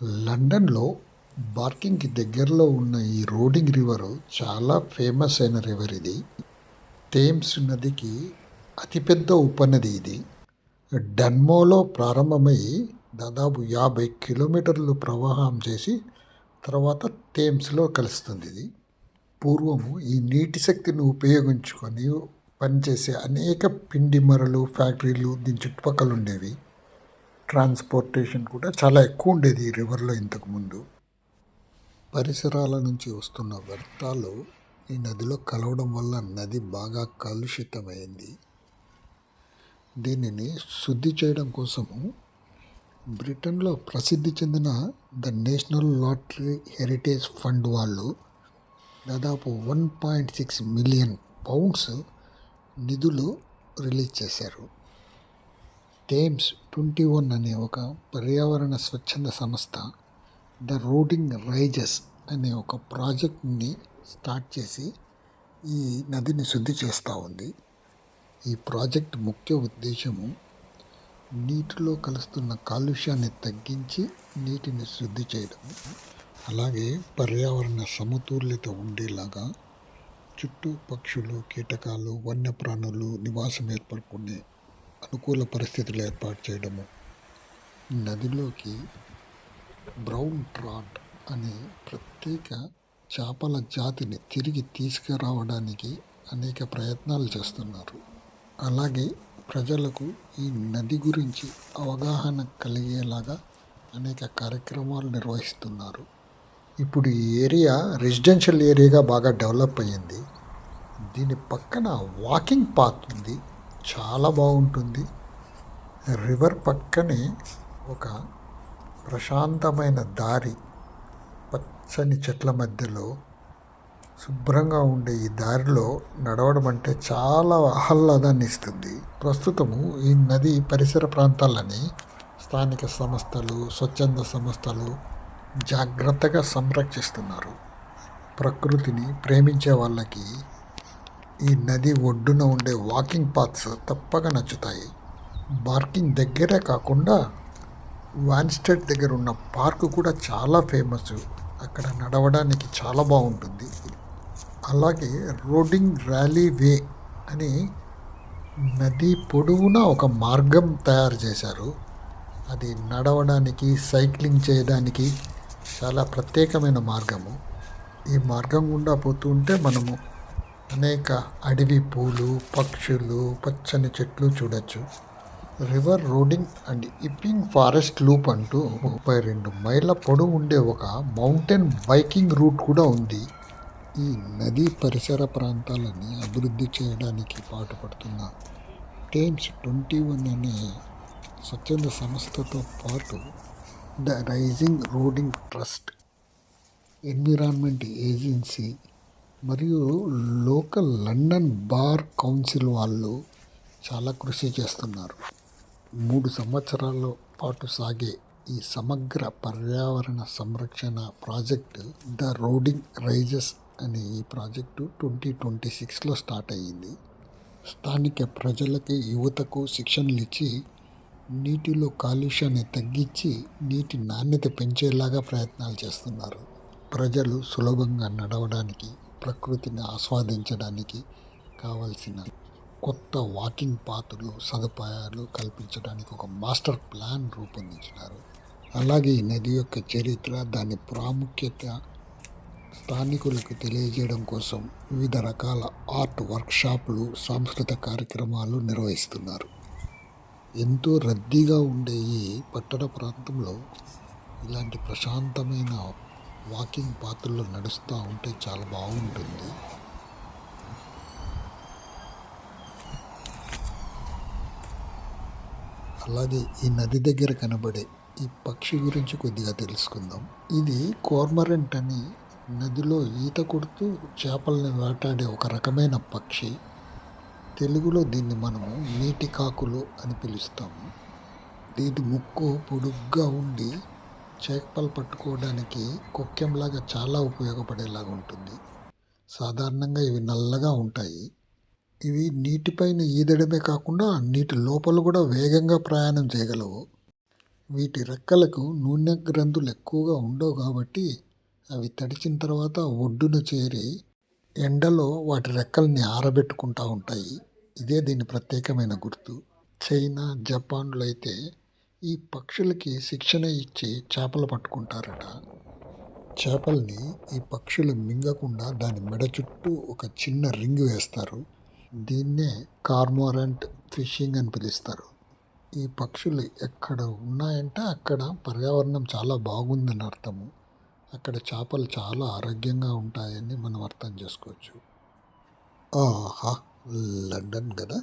లండన్‌లో బార్కింగ్‌కి దగ్గరలో ఉన్న ఈ రోడింగ్ రివరు చాలా ఫేమస్ అయిన రివర్ ఇది. థేమ్స్ నదికి అతిపెద్ద ఉపనది ఇది. డన్మోలో ప్రారంభమై దాదాపు 50 కిలోమీటర్లు ప్రవాహం చేసి తర్వాత థేమ్స్‌లో కలుస్తుంది ఇది. పూర్వము ఈ నీటి శక్తిని ఉపయోగించుకొని పనిచేసే అనేక పిండి మరలు ఫ్యాక్టరీలు దీని చుట్టుపక్కల ఉండేవి. ట్రాన్స్పోర్టేషన్ కూడా చాలా ఎక్కువ ఉండేది ఈ రివర్లో ఇంతకుముందు. పరిసరాల నుంచి వస్తున్న వ్యర్థాలు ఈ నదిలో కలవడం వల్ల నది బాగా కలుషితమైంది. దీనిని శుద్ధి చేయడం కోసము బ్రిటన్లో ప్రసిద్ధి చెందిన the national lottery heritage fund వాళ్ళు దాదాపు 1.6 మిలియన్ పౌండ్స్ నిధులు రిలీజ్ చేశారు. థేమ్స్ 21 అనే ఒక పర్యావరణ స్వచ్ఛంద సంస్థ ద రోడింగ్ రైజెస్ అనే ఒక ప్రాజెక్ట్ని స్టార్ట్ చేసి ఈ నదిని శుద్ధి చేస్తూ ఉంది. ఈ ప్రాజెక్ట్ ముఖ్య ఉద్దేశము నీటిలో కలుస్తున్న కాలుష్యాన్ని తగ్గించి నీటిని శుద్ధి చేయడం, అలాగే పర్యావరణ సమతుల్యత ఉండేలాగా చుట్టూ పక్షులు, కీటకాలు, వన్యప్రాణులు నివాసం ఏర్పడుకునే అనుకూల పరిస్థితులు ఏర్పాటు చేయడము, నదిలోకి బ్రౌన్ ట్రాట్ అనే ప్రత్యేక చేపల జాతిని తిరిగి తీసుకురావడానికి అనేక ప్రయత్నాలు చేస్తున్నారు. అలాగే ప్రజలకు ఈ నది గురించి అవగాహన కలిగేలాగా అనేక కార్యక్రమాలు నిర్వహిస్తున్నారు. ఇప్పుడు ఈ ఏరియా రెసిడెన్షియల్ ఏరియాగా బాగా డెవలప్ అయ్యింది. దీని పక్కన వాకింగ్ పాత్ ఉంది, చాలా బాగుంటుంది. రివర్ పక్కనే ఒక ప్రశాంతమైన దారి, పచ్చని చెట్ల మధ్యలో శుభ్రంగా ఉండే ఈ దారిలో నడవడం అంటే చాలా ఆహ్లాదాన్ని ఇస్తుంది. ప్రస్తుతము ఈ నది పరిసర ప్రాంతాలని స్థానిక సంస్థలు, స్వచ్ఛంద సంస్థలు జాగ్రత్తగా సంరక్షిస్తున్నారు. ప్రకృతిని ప్రేమించే వాళ్ళకి ఈ నది ఒడ్డున ఉండే వాకింగ్ పాత్స్ తప్పక నచ్చుతాయి. బార్కింగ్ దగ్గరే కాకుండా వాన్స్టెడ్ దగ్గర ఉన్న పార్క్ కూడా చాలా ఫేమస్. అక్కడ నడవడానికి చాలా బాగుంటుంది. అలాగే రోడింగ్ ర్యాలీ వే అని నది పొడవునా ఒక మార్గం తయారు చేశారు. అది నడవడానికి, సైక్లింగ్ చేయడానికి చాలా ప్రత్యేకమైన మార్గము. ఈ మార్గం గుండా పోతుంటే మనము అనేక అడవి పూలు, పక్షులు, పచ్చని చెట్లు చూడొచ్చు. River Roding and Epping Forest loop అంటూ 32 మైళ్ళ పొడవు ఉండే ఒక మౌంటైన్ బైకింగ్ రూట్ కూడా ఉంది. ఈ నదీ పరిసర ప్రాంతాలని అభివృద్ధి చేయడానికి పాటుపడుతున్న థేమ్స్ 21 అనే స్వచ్ఛంద సంస్థతో పాటు the Rising Roding Trust, environment agency మరియు లోకల్ లండన్ బార్ కౌన్సిల్ వాళ్ళు చాలా కృషి చేస్తున్నారు. 3 సంవత్సరాల పాటు సాగే ఈ సమగ్ర పర్యావరణ సంరక్షణ ప్రాజెక్టు ద రోడింగ్ రైజెస్ అనే ఈ ప్రాజెక్టు 2026లో స్టార్ట్ అయ్యింది. స్థానిక ప్రజలకి, యువతకు శిక్షణలు ఇచ్చి నీటిలో కాలుష్యాన్ని తగ్గించి నీటి నాణ్యత పెంచేలాగా ప్రయత్నాలు చేస్తున్నారు. ప్రజలు సులభంగా నడవడానికి, ప్రకృతిని ఆస్వాదించడానికి కావలసిన కొత్త వాకింగ్ పాతులు, సదుపాయాలు కల్పించడానికి ఒక మాస్టర్ ప్లాన్ రూపొందించినారు. అలాగే ఈ నది యొక్క చరిత్ర, దాని ప్రాముఖ్యత స్థానికులకు తెలియజేయడం కోసం వివిధ రకాల ఆర్ట్ వర్క్షాపులు, సాంస్కృతిక కార్యక్రమాలు నిర్వహిస్తున్నారు. ఎంతో రద్దీగా ఉండే ఈ పట్టణ ప్రాంతంలో ఇలాంటి ప్రశాంతమైన వాకింగ్ పాతుల్లో నడుస్తూ ఉంటే చాలా బాగుంటుంది. అలాగే ఈ నది దగ్గర కనబడే ఈ పక్షి గురించి కొద్దిగా తెలుసుకుందాం. ఇది కార్మరెంట్ అని నదిలో ఈత కొడుతూ చేపల్ని వేటాడే ఒక రకమైన పక్షి. తెలుగులో దీన్ని మనము నీటి కాకులు అని పిలుస్తాము. దీని ముక్కు పొడుగ్గా ఉండి చేపలు పట్టుకోవడానికి కొక్కెంలాగా చాలా ఉపయోగపడేలాగా ఉంటుంది. సాధారణంగా ఇవి నల్లగా ఉంటాయి. ఇవి నీటిపైన ఈదడమే కాకుండా నీటి లోపల కూడా వేగంగా ప్రయాణం చేయగలవు. వీటి రెక్కలకు నూనె గ్రంథులు ఎక్కువగా ఉండవు కాబట్టి అవి తడిచిన తర్వాత ఒడ్డున చేరి ఎండలో వాటి రెక్కల్ని ఆరబెట్టుకుంటూ ఉంటాయి. ఇదే దీని ప్రత్యేకమైన గుర్తు. చైనా, జపాన్లో అయితే ఈ పక్షులకి శిక్షణ ఇచ్చి చేపలు పట్టుకుంటారట. చేపల్ని ఈ పక్షులు మింగకుండా దాని మెడ చుట్టూ ఒక చిన్న రింగ్ వేస్తారు. దీన్నే కార్మోరెంట్ ఫిషింగ్ అని పిలుస్తారు. ఈ పక్షులు ఎక్కడ ఉన్నాయంటే అక్కడ పర్యావరణం చాలా బాగుందని అర్థము. అక్కడ చేపలు చాలా ఆరోగ్యంగా ఉంటాయని మనం అర్థం చేసుకోవచ్చు. ఆహా! లండన్ కదా!